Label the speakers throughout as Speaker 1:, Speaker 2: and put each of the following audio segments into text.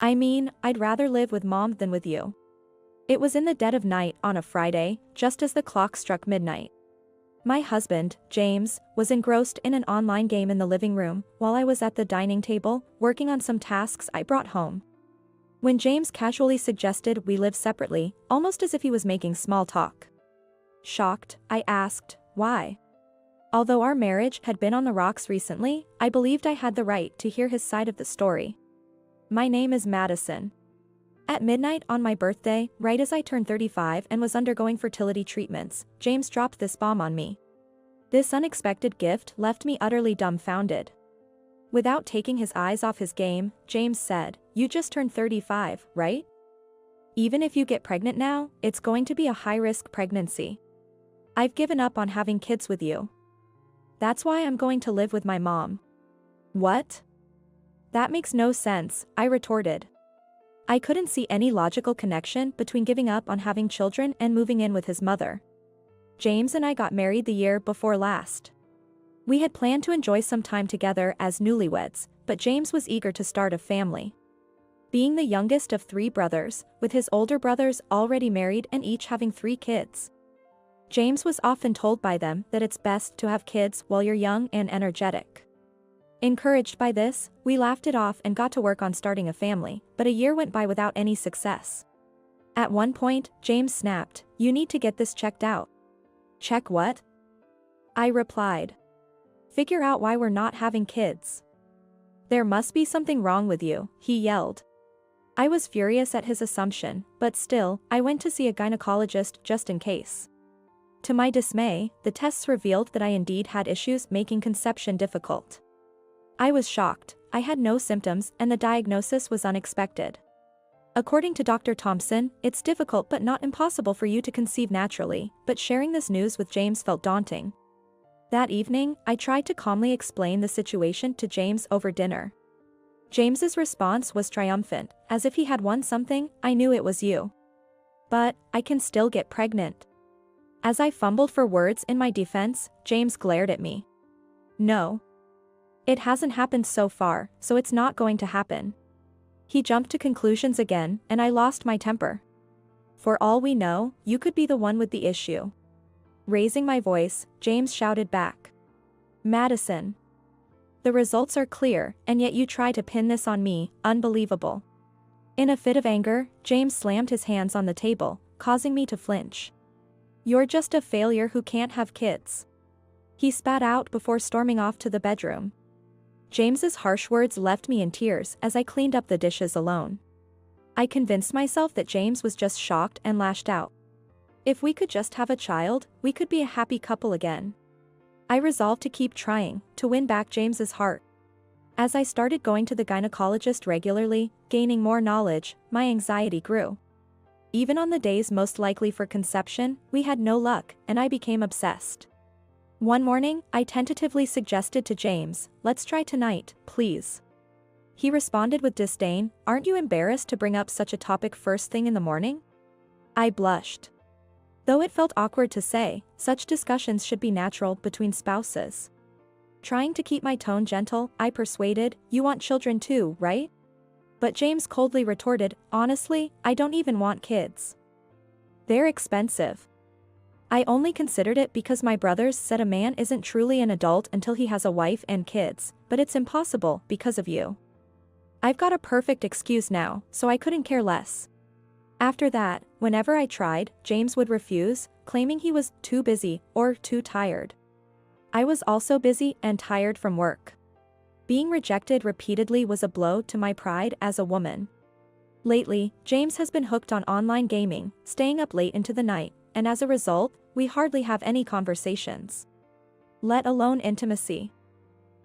Speaker 1: I mean, I'd rather live with mom than with you. It was in the dead of night on a Friday, just as the clock struck midnight. My husband, James, was engrossed in an online game in the living room, while I was at the dining table, working on some tasks I brought home. When James casually suggested we live separately, almost as if he was making small talk. Shocked, I asked, why? Although our marriage had been on the rocks recently, I believed I had the right to hear his side of the story. My name is Madison. At midnight on my birthday, right as I turned 35 and was undergoing fertility treatments, James dropped this bomb on me. This unexpected gift left me utterly dumbfounded. Without taking his eyes off his game, James said, "You just turned 35, right? Even if you get pregnant now, it's going to be a high-risk pregnancy. I've given up on having kids with you. That's why I'm going to live with my mom." What? That makes no sense, I retorted. I couldn't see any logical connection between giving up on having children and moving in with his mother. James and I got married the year before last. We had planned to enjoy some time together as newlyweds, but James was eager to start a family. Being the youngest of 3 brothers, with his older brothers already married and each having 3 kids. James was often told by them that it's best to have kids while you're young and energetic. Encouraged by this, we laughed it off and got to work on starting a family, but a year went by without any success. At one point, James snapped, "You need to get this checked out." "Check what?" I replied. "Figure out why we're not having kids." "There must be something wrong with you," he yelled. I was furious at his assumption, but still, I went to see a gynecologist just in case. To my dismay, the tests revealed that I indeed had issues making conception difficult. I was shocked. I had no symptoms and the diagnosis was unexpected. According to Dr. Thompson, it's difficult but not impossible for you to conceive naturally, but sharing this news with James felt daunting. That evening, I tried to calmly explain the situation to James over dinner. James's response was triumphant, as if he had won something. "I knew it was you. But, I can still get pregnant." As I fumbled for words in my defense, James glared at me. "No. It hasn't happened so far, so it's not going to happen." He jumped to conclusions again, and I lost my temper. "For all we know, you could be the one with the issue." Raising my voice, James shouted back. "Madison. The results are clear, and yet you try to pin this on me, unbelievable." In a fit of anger, James slammed his hands on the table, causing me to flinch. "You're just a failure who can't have kids." He spat out before storming off to the bedroom. James's harsh words left me in tears as I cleaned up the dishes alone. I convinced myself that James was just shocked and lashed out. If we could just have a child, we could be a happy couple again. I resolved to keep trying, to win back James's heart. As I started going to the gynecologist regularly, gaining more knowledge, my anxiety grew. Even on the days most likely for conception, we had no luck, and I became obsessed. One morning, I tentatively suggested to James, "Let's try tonight, please." He responded with disdain, "Aren't you embarrassed to bring up such a topic first thing in the morning?" I blushed. Though it felt awkward to say, such discussions should be natural between spouses. Trying to keep my tone gentle, I persuaded, "You want children too, right?" But James coldly retorted, "Honestly, I don't even want kids. They're expensive. I only considered it because my brothers said a man isn't truly an adult until he has a wife and kids, but it's impossible because of you. I've got a perfect excuse now, so I couldn't care less." After that, whenever I tried, James would refuse, claiming he was too busy or too tired. I was also busy and tired from work. Being rejected repeatedly was a blow to my pride as a woman. Lately, James has been hooked on online gaming, staying up late into the night, and as a result, we hardly have any conversations. Let alone intimacy.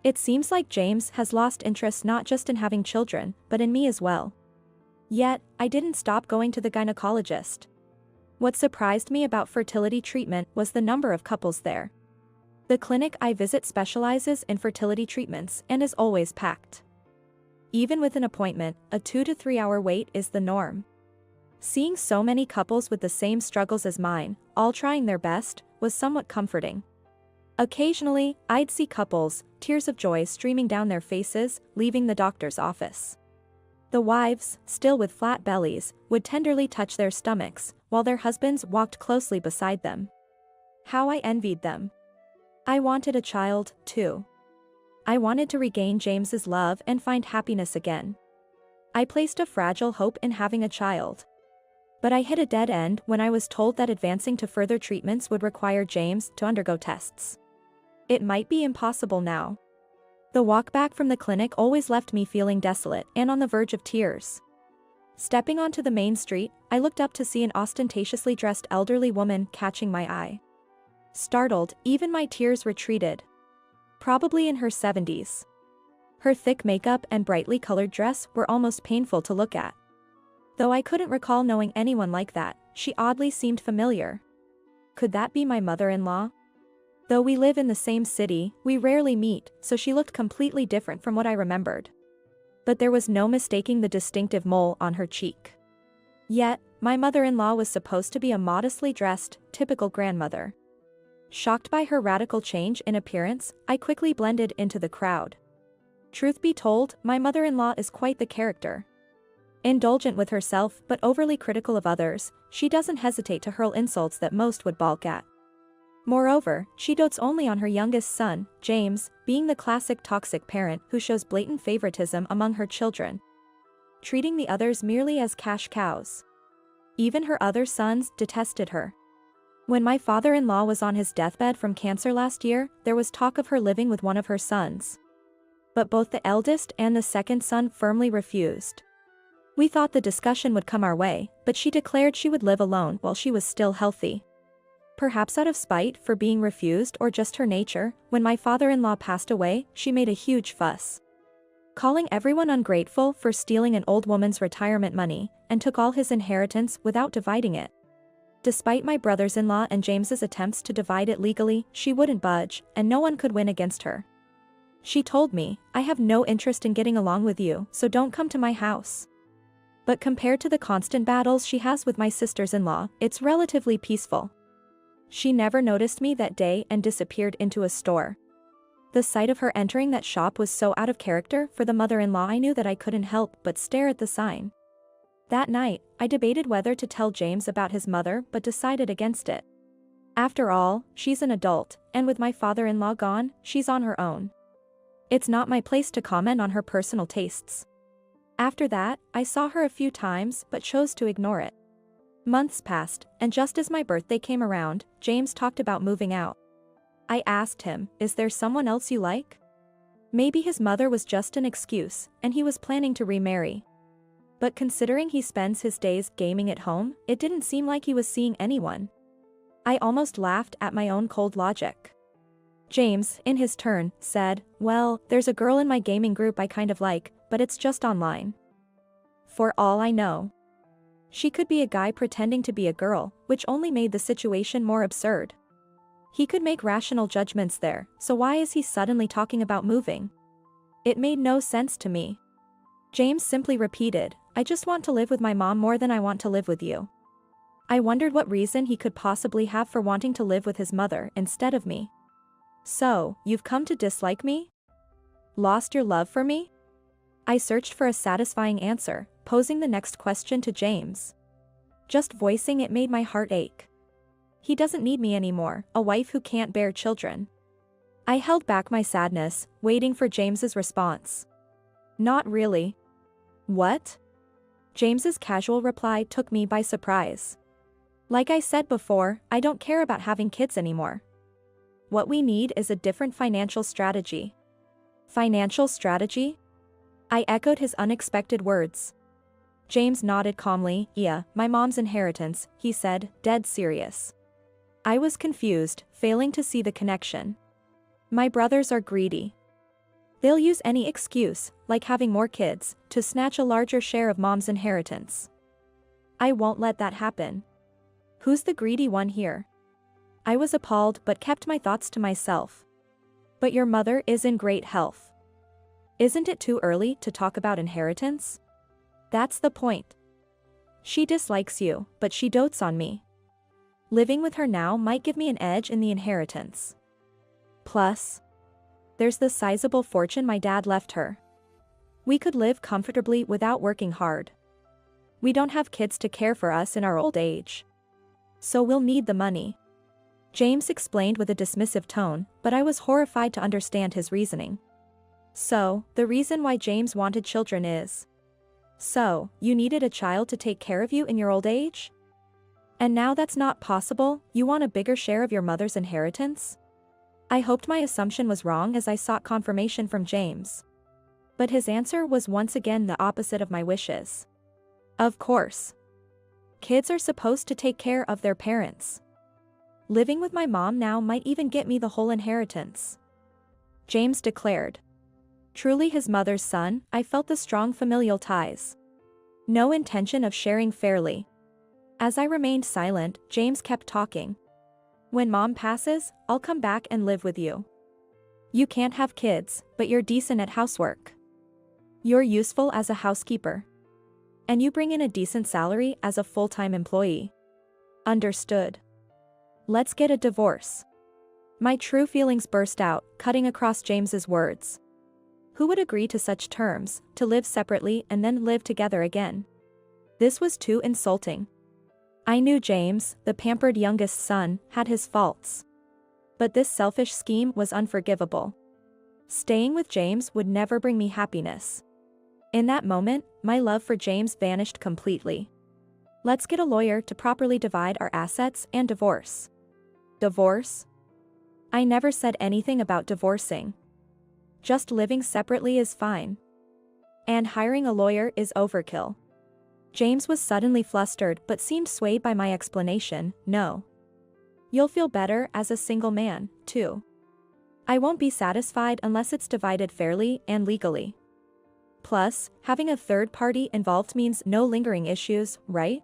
Speaker 1: It seems like James has lost interest not just in having children, but in me as well. Yet, I didn't stop going to the gynecologist. What surprised me about fertility treatment was the number of couples there. The clinic I visit specializes in fertility treatments and is always packed. Even with an appointment, a 2 to 3 hour wait is the norm. Seeing so many couples with the same struggles as mine, all trying their best, was somewhat comforting. Occasionally, I'd see couples, tears of joy streaming down their faces, leaving the doctor's office. The wives, still with flat bellies, would tenderly touch their stomachs, while their husbands walked closely beside them. How I envied them. I wanted a child, too. I wanted to regain James's love and find happiness again. I placed a fragile hope in having a child. But I hit a dead end when I was told that advancing to further treatments would require James to undergo tests. It might be impossible now. The walk back from the clinic always left me feeling desolate and on the verge of tears. Stepping onto the main street, I looked up to see an ostentatiously dressed elderly woman catching my eye. Startled, even my tears retreated. Probably in her 70s. Her thick makeup and brightly colored dress were almost painful to look at. Though I couldn't recall knowing anyone like that, she oddly seemed familiar. Could that be my mother-in-law? Though we live in the same city, we rarely meet, so she looked completely different from what I remembered. But there was no mistaking the distinctive mole on her cheek. Yet, my mother-in-law was supposed to be a modestly dressed, typical grandmother. Shocked by her radical change in appearance, I quickly blended into the crowd. Truth be told, my mother-in-law is quite the character. Indulgent with herself but overly critical of others, she doesn't hesitate to hurl insults that most would balk at. Moreover, she dotes only on her youngest son, James, being the classic toxic parent who shows blatant favoritism among her children, treating the others merely as cash cows. Even her other sons detested her. When my father-in-law was on his deathbed from cancer last year, there was talk of her living with one of her sons. But both the eldest and the second son firmly refused. We thought the discussion would come our way, but she declared she would live alone while she was still healthy. Perhaps out of spite for being refused or just her nature, when my father-in-law passed away, she made a huge fuss, calling everyone ungrateful for stealing an old woman's retirement money, and took all his inheritance without dividing it. Despite my brothers-in-law and James's attempts to divide it legally, she wouldn't budge, and no one could win against her. She told me, "I have no interest in getting along with you, so don't come to my house." But compared to the constant battles she has with my sisters-in-law, it's relatively peaceful. She never noticed me that day and disappeared into a store. The sight of her entering that shop was so out of character for the mother-in-law I knew that I couldn't help but stare at the sign. That night, I debated whether to tell James about his mother but decided against it. After all, she's an adult, and with my father-in-law gone, she's on her own. It's not my place to comment on her personal tastes. After that, I saw her a few times but chose to ignore it. Months passed, and just as my birthday came around, James talked about moving out. I asked him, "Is there someone else you like?" Maybe his mother was just an excuse, and he was planning to remarry. But considering he spends his days gaming at home, it didn't seem like he was seeing anyone. I almost laughed at my own cold logic. James, in his turn, said, "Well, there's a girl in my gaming group I kind of like, but it's just online. For all I know, she could be a guy pretending to be a girl, which only made the situation more absurd. He could make rational judgments there, so why is he suddenly talking about moving?" It made no sense to me. James simply repeated, "I just want to live with my mom more than I want to live with you." I wondered what reason he could possibly have for wanting to live with his mother instead of me. "So, you've come to dislike me? Lost your love for me?" I searched for a satisfying answer, posing the next question to James. Just voicing it made my heart ache. He doesn't need me anymore, a wife who can't bear children. I held back my sadness, waiting for James's response. "Not really." "What?" James's casual reply took me by surprise. "Like I said before, I don't care about having kids anymore. What we need is a different financial strategy." "Financial strategy?" I echoed his unexpected words. James nodded calmly. "Yeah, my mom's inheritance," he said, dead serious. I was confused, failing to see the connection. "My brothers are greedy. They'll use any excuse, like having more kids, to snatch a larger share of mom's inheritance. I won't let that happen." "Who's the greedy one here?" I was appalled but kept my thoughts to myself. "But your mother is in great health. Isn't it too early to talk about inheritance?" "That's the point. She dislikes you, but she dotes on me. Living with her now might give me an edge in the inheritance. Plus, there's the sizable fortune my dad left her." We could live comfortably without working hard. We don't have kids to care for us in our old age. So we'll need the money. James explained with a dismissive tone, but I was horrified to understand his reasoning. So, the reason why James wanted children is... So, you needed a child to take care of you in your old age? And now that's not possible, you want a bigger share of your mother's inheritance? I hoped my assumption was wrong as I sought confirmation from James. But his answer was once again the opposite of my wishes. Of course. Kids are supposed to take care of their parents. Living with my mom now might even get me the whole inheritance. James declared. Truly his mother's son, I felt the strong familial ties. No intention of sharing fairly. As I remained silent, James kept talking. When mom passes, I'll come back and live with you. You can't have kids, but you're decent at housework. You're useful as a housekeeper. And you bring in a decent salary as a full-time employee. Understood. Let's get a divorce. My true feelings burst out, cutting across James's words. Who would agree to such terms, to live separately and then live together again? This was too insulting. I knew James, the pampered youngest son, had his faults. But this selfish scheme was unforgivable. Staying with James would never bring me happiness. In that moment, my love for James vanished completely. Let's get a lawyer to properly divide our assets and divorce. Divorce? I never said anything about divorcing. Just living separately is fine. And hiring a lawyer is overkill. James was suddenly flustered but seemed swayed by my explanation. No. You'll feel better as a single man, too. I won't be satisfied unless it's divided fairly and legally. Plus, having a third party involved means no lingering issues, right?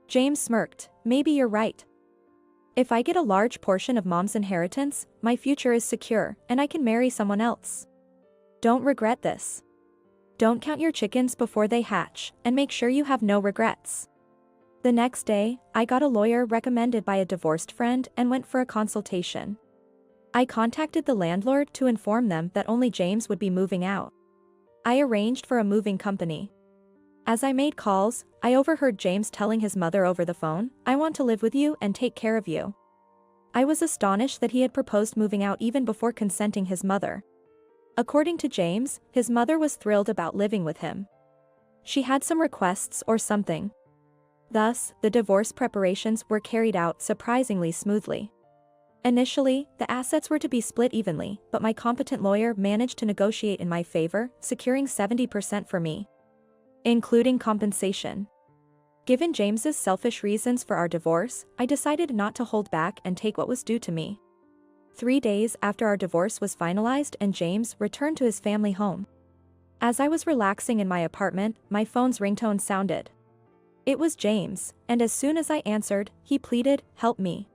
Speaker 1: James smirked. Maybe you're right. If I get a large portion of mom's inheritance, my future is secure, and I can marry someone else. Don't regret this. Don't count your chickens before they hatch, and make sure you have no regrets. The next day, I got a lawyer recommended by a divorced friend and went for a consultation. I contacted the landlord to inform them that only James would be moving out. I arranged for a moving company. As I made calls, I overheard James telling his mother over the phone, "I want to live with you and take care of you." I was astonished that he had proposed moving out even before consenting his mother. According to James, his mother was thrilled about living with him. She had some requests or something. Thus, the divorce preparations were carried out surprisingly smoothly. Initially, the assets were to be split evenly, but my competent lawyer managed to negotiate in my favor, securing 70% for me, including compensation. Given James's selfish reasons for our divorce, I decided not to hold back and take what was due to me. 3 days after our divorce was finalized and James returned to his family home. As I was relaxing in my apartment, my phone's ringtone sounded. It was James, and as soon as I answered, he pleaded, "Help me.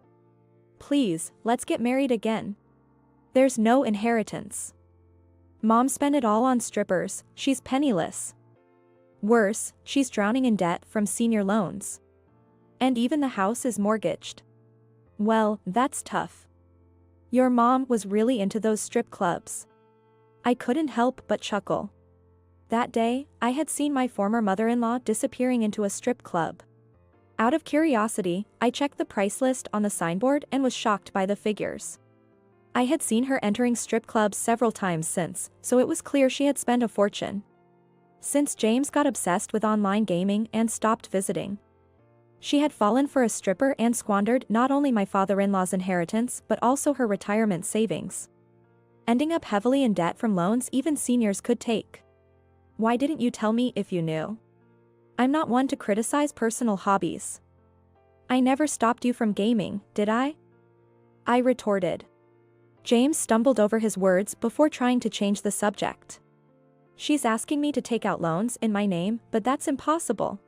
Speaker 1: Please, let's get married again. There's no inheritance. Mom spent it all on strippers, she's penniless. Worse, she's drowning in debt from senior loans. And even the house is mortgaged. Well, that's tough. Your mom was really into those strip clubs." I couldn't help but chuckle. That day, I had seen my former mother-in-law disappearing into a strip club. Out of curiosity, I checked the price list on the signboard and was shocked by the figures. I had seen her entering strip clubs several times since, so it was clear she had spent a fortune. Since James got obsessed with online gaming and stopped visiting, she had fallen for a stripper and squandered not only my father-in-law's inheritance but also her retirement savings, ending up heavily in debt from loans even seniors could take. Why didn't you tell me if you knew? I'm not one to criticize personal hobbies. I never stopped you from gaming, did I? I retorted. James stumbled over his words before trying to change the subject. She's asking me to take out loans in my name, but that's impossible.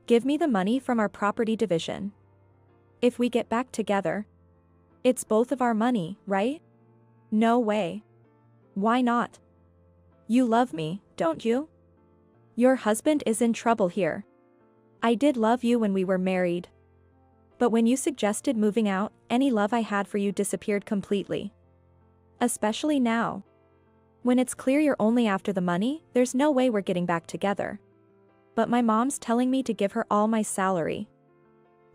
Speaker 1: Give me the money from our property division. If we get back together, it's both of our money, right? No way. Why not? You love me, don't you? Your husband is in trouble here. I did love you when we were married. But when you suggested moving out, any love I had for you disappeared completely. Especially now. When it's clear you're only after the money, there's no way we're getting back together. But my mom's telling me to give her all my salary.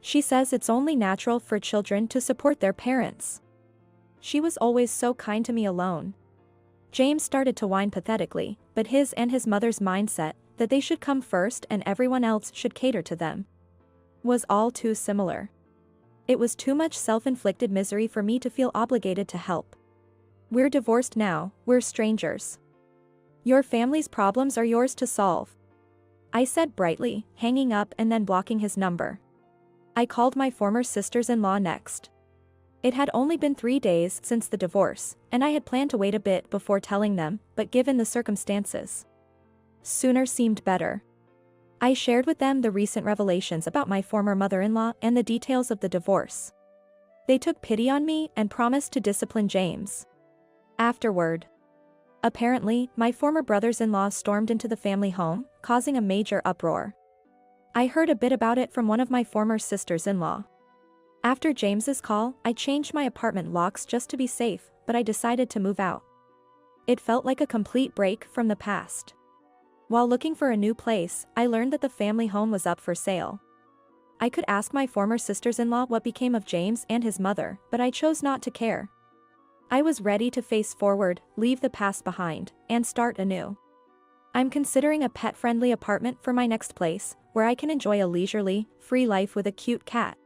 Speaker 1: She says it's only natural for children to support their parents. She was always so kind to me alone. James started to whine pathetically, but his and his mother's mindset, that they should come first and everyone else should cater to them, was all too similar. It was too much self-inflicted misery for me to feel obligated to help. We're divorced now, we're strangers. Your family's problems are yours to solve, I said brightly, hanging up and then blocking his number. I called my former sisters-in-law next. It had only been 3 days since the divorce, and I had planned to wait a bit before telling them, but given the circumstances, sooner seemed better. I shared with them the recent revelations about my former mother-in-law and the details of the divorce. They took pity on me and promised to discipline James. Afterward, apparently, my former brothers-in-law stormed into the family home, causing a major uproar. I heard a bit about it from one of my former sisters-in-law. After James's call, I changed my apartment locks just to be safe, but I decided to move out. It felt like a complete break from the past. While looking for a new place, I learned that the family home was up for sale. I could ask my former sisters-in-law what became of James and his mother, but I chose not to care. I was ready to face forward, leave the past behind, and start anew. I'm considering a pet-friendly apartment for my next place, where I can enjoy a leisurely, free life with a cute cat.